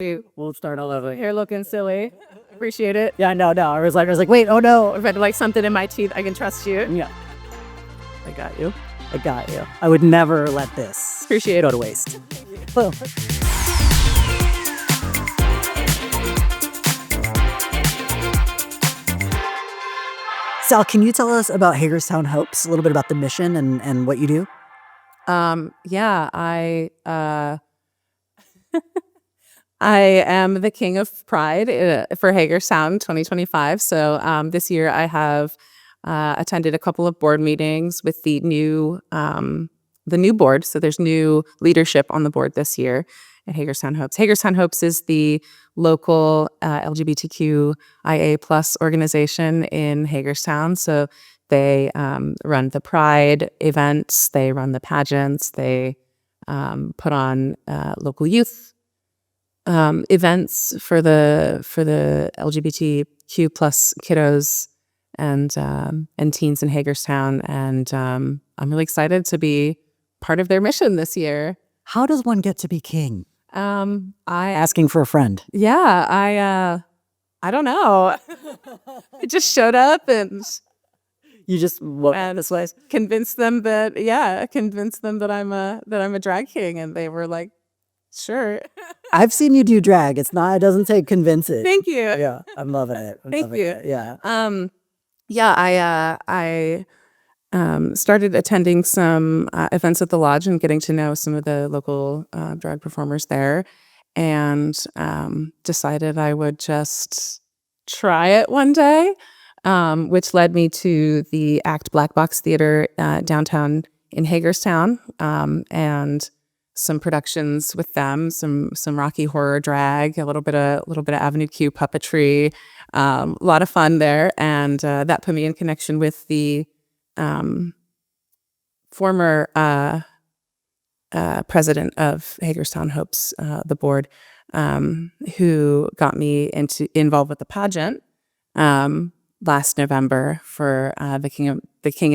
We'll start all over. You're looking silly. Appreciate it. Yeah, no. I was like, wait, oh no. If I had like something in my teeth, I can trust you. Yeah, I got you. I got you. I would never let this Appreciate go it. to waste. Boom. Sal, can you tell us about Hagerstown Hopes, a little bit about the mission and what you do? Yeah, I am the King of Pride for Hagerstown 2025. So this year I have attended a couple of board meetings with the new board. So there's new leadership on the board this year at Hagerstown Hopes. Hagerstown Hopes is the local LGBTQIA plus organization in Hagerstown. So they run the Pride events, they run the pageants, they put on local youth events for the LGBTQ plus kiddos and teens in Hagerstown, and I'm really excited to be part of their mission this year. How does one get to be king? I Asking for a friend. Yeah, I don't know. I just showed up and You just look this way. convinced them that I'm a drag king, and they were like, sure. I've seen you do drag. It doesn't take convincing. Thank you. Yeah, I'm loving it. Thank you. Yeah. I started attending some events at the lodge and getting to know some of the local drag performers there, and decided I would just try it one day, which led me to the ACT Black Box Theater downtown in Hagerstown, and some productions with them, some Rocky Horror drag, a little bit of Avenue Q puppetry, a lot of fun there, and that put me in connection with the former president of Hagerstown Hopes, the board, who got me involved with the pageant last November for the King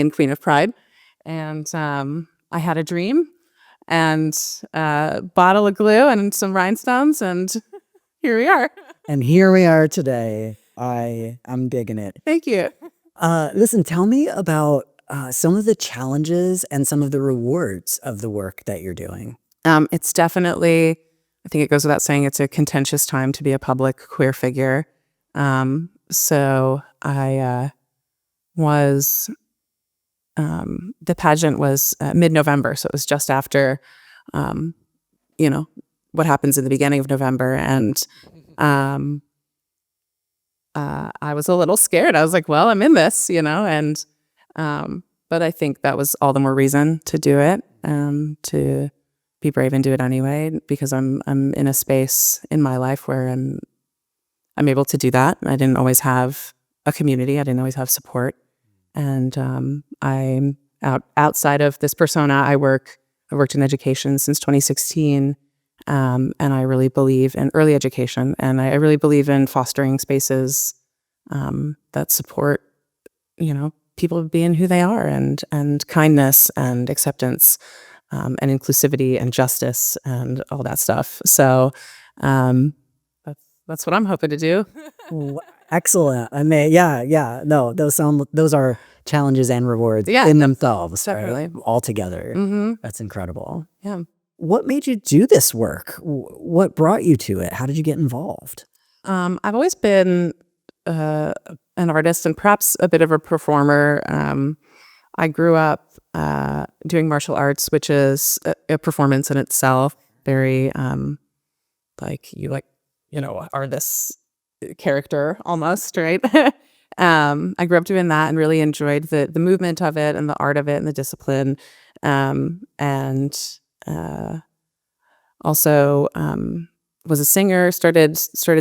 and Queen of Pride, and I had a dream and a bottle of glue and some rhinestones, and here we are. And here we are today. I'm digging it. Thank you. Listen, tell me about some of the challenges and some of the rewards of the work that you're doing. It's definitely, I think it goes without saying, it's a contentious time to be a public queer figure. So I was, the pageant was mid-November, so it was just after, what happens in the beginning of November. And I was a little scared. I was like, well, I'm in this, and but I think that was all the more reason to do it, to be brave and do it anyway, because I'm in a space in my life where I'm able to do that. I didn't always have a community. I didn't always have support. And I'm outside of this persona. I've worked in education since 2016. And I really believe in early education, and I really believe in fostering spaces that support, people being who they are, and kindness and acceptance, and inclusivity and justice and all that stuff. So that's what I'm hoping to do. Excellent. I mean, yeah. No, those are challenges and rewards in themselves, definitely. right? All together. Mm-hmm. That's incredible. Yeah. What made you do this work? What brought you to it? How did you get involved? I've always been an artist and perhaps a bit of a performer. I grew up doing martial arts, which is a performance in itself. Very are this character almost, right? I grew up doing that and really enjoyed the movement of it and the art of it and the discipline, and also was a singer. Started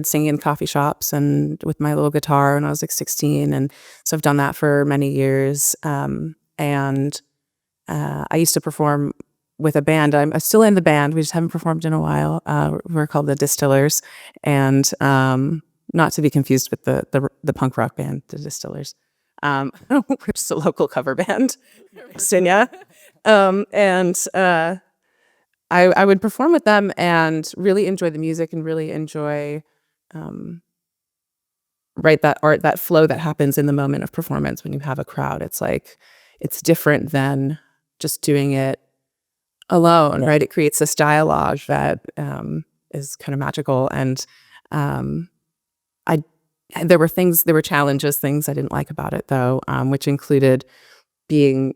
singing in coffee shops and with my little guitar when I was like 16, and so I've done that for many years. And I used to perform with a band. I'm still in the band. We just haven't performed in a while. We're called the Distillers, and not to be confused with the punk rock band, the Distillers. We're just a local cover band, Virginia. I would perform with them and really enjoy the music and really enjoy right, that art, that flow that happens in the moment of performance when you have a crowd. It's like it's different than just doing it alone, right? It creates this dialogue that is kind of magical. And I there were challenges, things I didn't like about it though, which included being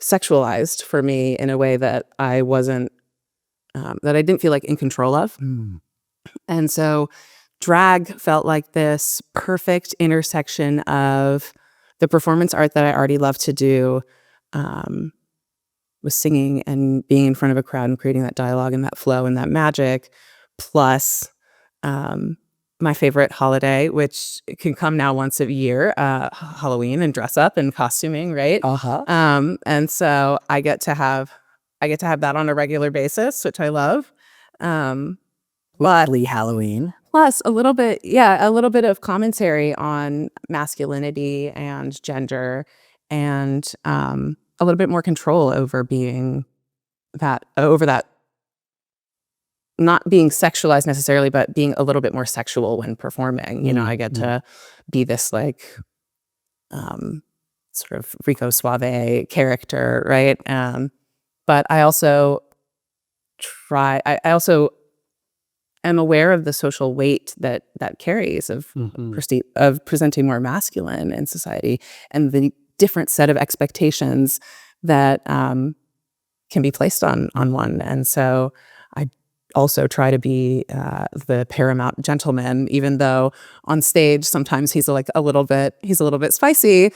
sexualized for me in a way that I wasn't that I didn't feel like in control of. And so drag felt like this perfect intersection of the performance art that I already love to do, with singing and being in front of a crowd and creating that dialogue and that flow and that magic, plus my favorite holiday, which can come now once a year, Halloween and dress up and costuming, right? And so I get to have that on a regular basis, which I love. Lovely Halloween. Plus a little bit of commentary on masculinity and gender, and a little bit more control over that, not being sexualized necessarily, but being a little bit more sexual when performing. You know, I get to be this like sort of Rico Suave character, right? But I also I also am aware of the social weight that carries of presenting more masculine in society, and the different set of expectations that can be placed on one. And so I also try to be the paramount gentleman, even though on stage sometimes he's a little bit spicy.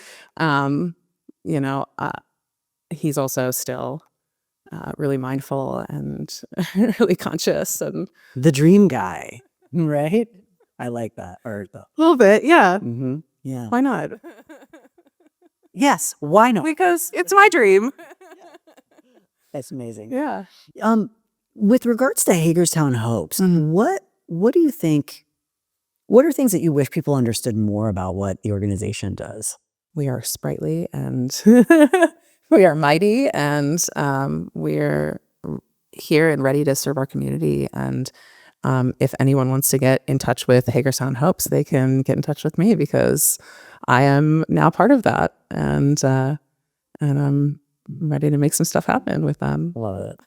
He's also still really mindful and really conscious, and The dream guy, right? I like that. Or the a little bit, yeah. yeah. Why not? Yes, why not? Because it's my dream. That's amazing. Yeah. With regards to Hagerstown Hopes, what do you think? What are things that you wish people understood more about what the organization does? We are sprightly and we are mighty, and we're here and ready to serve our community. And if anyone wants to get in touch with the Hagerstown Hopes, they can get in touch with me, because I am now part of that, and I'm ready to make some stuff happen with them. Love it.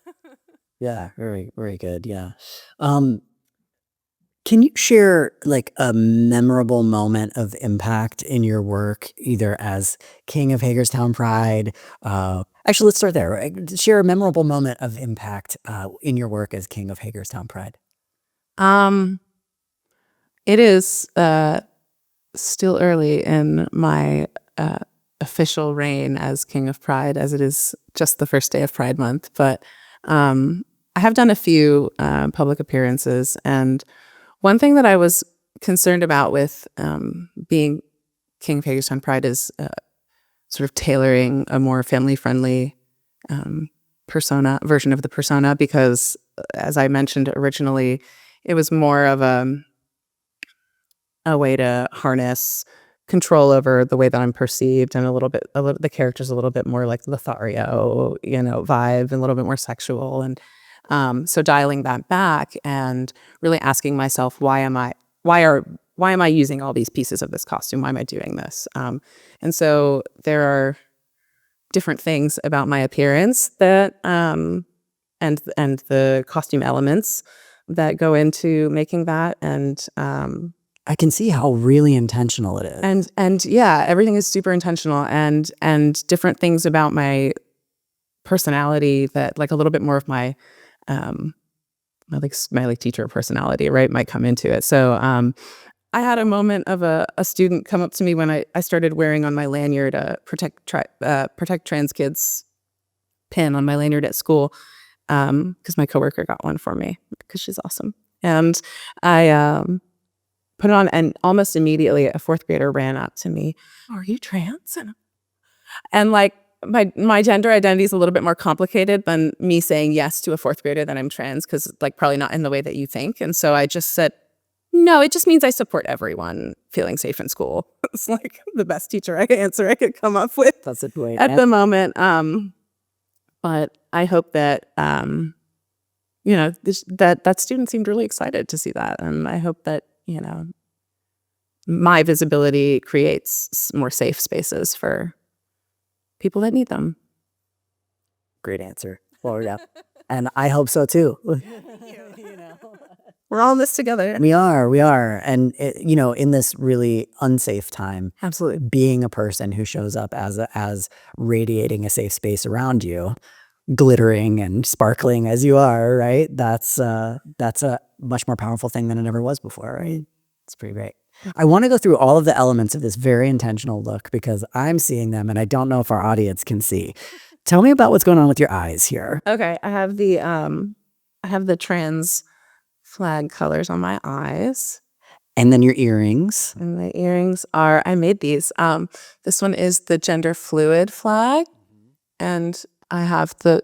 Yeah, very, very good. Yeah. Can you share like a memorable moment of impact in your work, either as King of Hagerstown Pride? Actually, let's start there. Right? Share a memorable moment of impact in your work as King of Hagerstown Pride. It is still early in my official reign as King of Pride, as it is just the first day of Pride Month. But I have done a few public appearances, and one thing that I was concerned about with being King of Hagerstown Pride is sort of tailoring a more family-friendly version of the persona, because, as I mentioned originally, it was more of a way to harness control over the way that I'm perceived, and the character's a little bit more like Lothario, vibe, and a little bit more sexual. And so dialing that back and really asking myself, why am I using all these pieces of this costume? Why am I doing this? And so there are different things about my appearance that and the costume elements that go into making that. And I can see how really intentional it is. and yeah, everything is super intentional, and different things about my personality that, like, a little bit more of my my teacher personality, right, might come into it. So I had a moment of a student come up to me when I started wearing on my lanyard a protect trans kids pin on my lanyard at school, because my coworker got one for me because she's awesome. And I put it on, and almost immediately a fourth grader ran up to me, "Oh, are you trans?" And like, my gender identity is a little bit more complicated than me saying yes to a fourth grader that I'm trans, because, like, probably not in the way that you think. And so I just said, "No, it just means I support everyone feeling safe in school." It's like the best answer I could come up with. That's a great at the moment. But I hope that that student seemed really excited to see that, and I hope that my visibility creates more safe spaces for people that need them. Great answer. Well, yeah. And I hope so too. We're all in this together. We are. And, in this really unsafe time, Absolutely. being a person who shows up as radiating a safe space around you, glittering and sparkling as you are, right? That's a much more powerful thing than it ever was before, right? It's pretty great. I want to go through all of the elements of this very intentional look because I'm seeing them and I don't know if our audience can see. Tell me about what's going on with your eyes here. Okay, I have the trans flag colors on my eyes. And then your earrings. And the earrings are, I made these. This one is the gender fluid flag, and I have the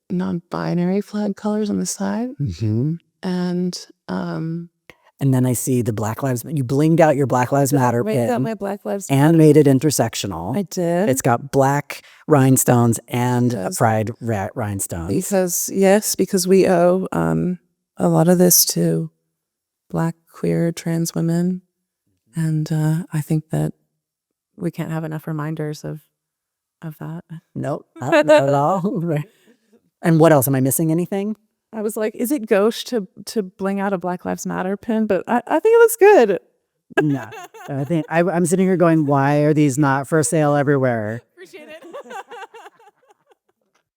non-binary flag colors on the side. Mm-hmm. And then I see the Black Lives. You blinged out your Black Lives Matter pin. Got my Black Lives and made it intersectional. I did. It's got black rhinestones and pride rhinestones. Because we owe a lot of this to Black, queer, trans women, and I think that we can't have enough reminders of that. Nope, not at all. Right. And what else? Am I missing anything? I was like, is it gauche to bling out a Black Lives Matter pin? But I think it looks good. No, I think I'm sitting here going, why are these not for sale everywhere? Appreciate it.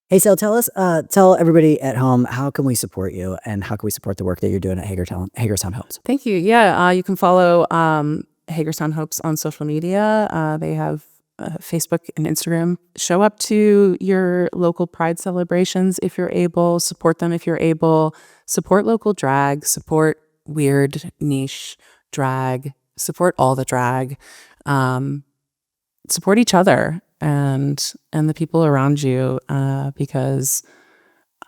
Hey, Sal, tell everybody at home, how can we support you and how can we support the work that you're doing at Hagerstown Hopes? Thank you. Yeah, you can follow Hagerstown Hopes on social media. They have Facebook and Instagram. Show up to your local Pride celebrations if you're able. Support them if you're able. Support local drag. Support weird niche drag. Support all the drag. Support each other and the people around you because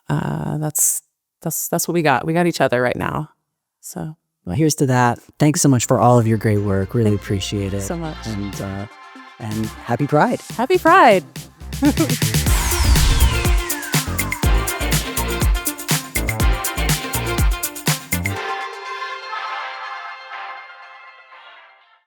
that's what we got. We got each other right now. So well, here's to that. Thanks so much for all of your great work. Really appreciate it so much. And happy Pride. Happy Pride.